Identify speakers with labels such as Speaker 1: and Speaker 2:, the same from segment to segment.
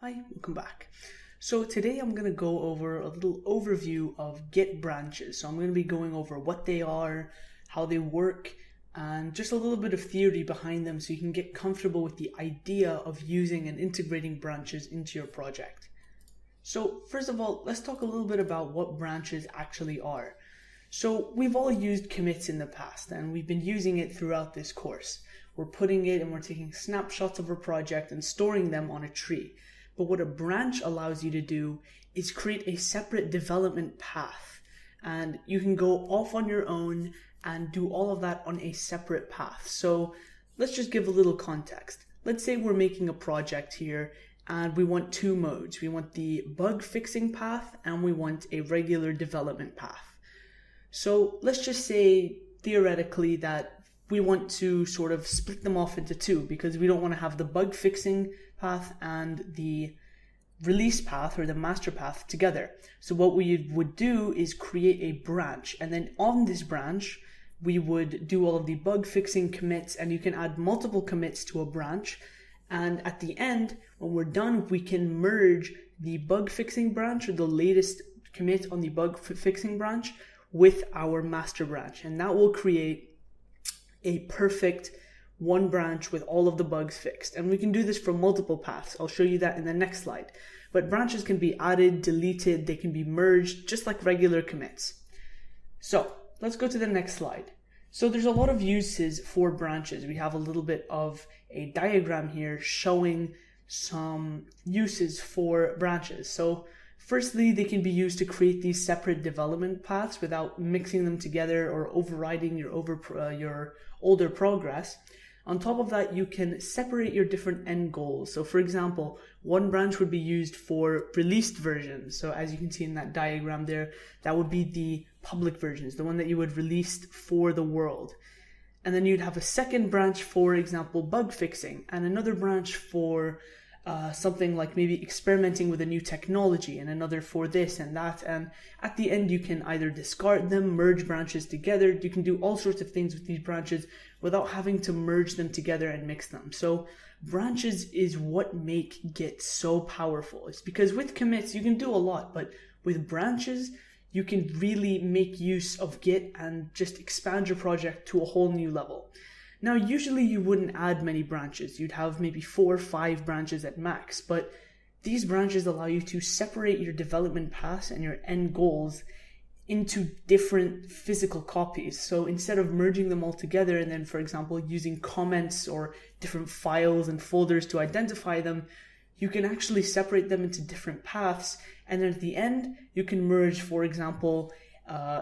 Speaker 1: Hi, welcome back. So today I'm going to go over a little overview of Git branches. So I'm going to be going over what they are, how they work, and just a little bit of theory behind them so you can get comfortable with the idea of using and integrating branches into your project. So first of all, let's talk a little bit about what branches actually are. So we've all used commits in the past and we've been using it throughout this course. We're putting it and we're taking snapshots of our project and storing them on a tree. But what a branch allows you to do is create a separate development path. And you can go off on your own and do all of that on a separate path. So let's just give a little context. Let's say we're making a project here and we want two modes. We want the bug fixing path and we want a regular development path. So let's just say theoretically that we want to sort of split them off into two because we don't want to have the bug fixing path and the release path or the master path together. So what we would do is create a branch, and then on this branch we would do all of the bug fixing commits, and you can add multiple commits to a branch, and at the end when we're done we can merge the bug fixing branch or the latest commit on the bug fixing branch with our master branch, and that will create a perfect one branch with all of the bugs fixed. And we can do this from multiple paths. I'll show you that in the next slide. But branches can be added, deleted, they can be merged, just like regular commits. So let's go to the next slide. So there's a lot of uses for branches. We have a little bit of a diagram here showing some uses for branches. So firstly, they can be used to create these separate development paths without mixing them together or overriding your older progress. On top of that, you can separate your different end goals. So for example, one branch would be used for released versions. So as you can see in that diagram there, that would be the public versions, the one that you would release for the world. And then you'd have a second branch, for example, bug fixing, and another branch for something like maybe experimenting with a new technology, and another for this and that. And at the end, you can either discard them, merge branches together. You can do all sorts of things with these branches without having to merge them together and mix them. So branches is what make Git so powerful. It's because with commits, you can do a lot, but with branches, you can really make use of Git and just expand your project to a whole new level. Now, usually you wouldn't add many branches. You'd have maybe 4 or 5 branches at max, but these branches allow you to separate your development paths and your end goals into different physical copies. So instead of merging them all together and then, for example, using comments or different files and folders to identify them, you can actually separate them into different paths. And then at the end, you can merge, for example,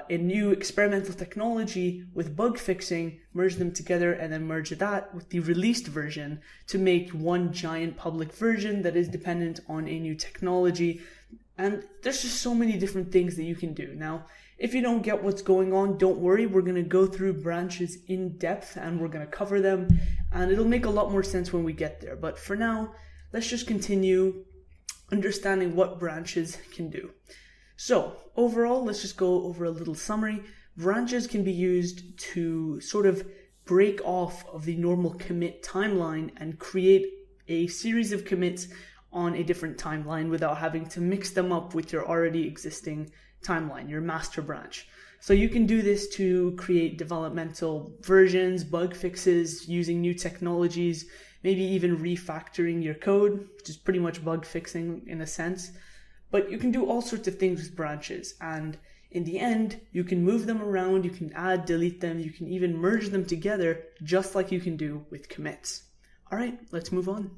Speaker 1: a new experimental technology with bug fixing, merge them together, and then merge that with the released version to make one giant public version that is dependent on a new technology. And there's just so many different things that you can do. Now, if you don't get what's going on, don't worry. We're going to go through branches in depth and we're going to cover them, and it'll make a lot more sense when we get there. But for now, let's just continue understanding what branches can do. So overall, let's just go over a little summary. Branches can be used to sort of break off of the normal commit timeline and create a series of commits on a different timeline without having to mix them up with your already existing timeline, your master branch. So you can do this to create developmental versions, bug fixes, using new technologies, maybe even refactoring your code, which is pretty much bug fixing in a sense. But you can do all sorts of things with branches, and in the end, you can move them around, you can add, delete them, you can even merge them together, just like you can do with commits. All right, let's move on.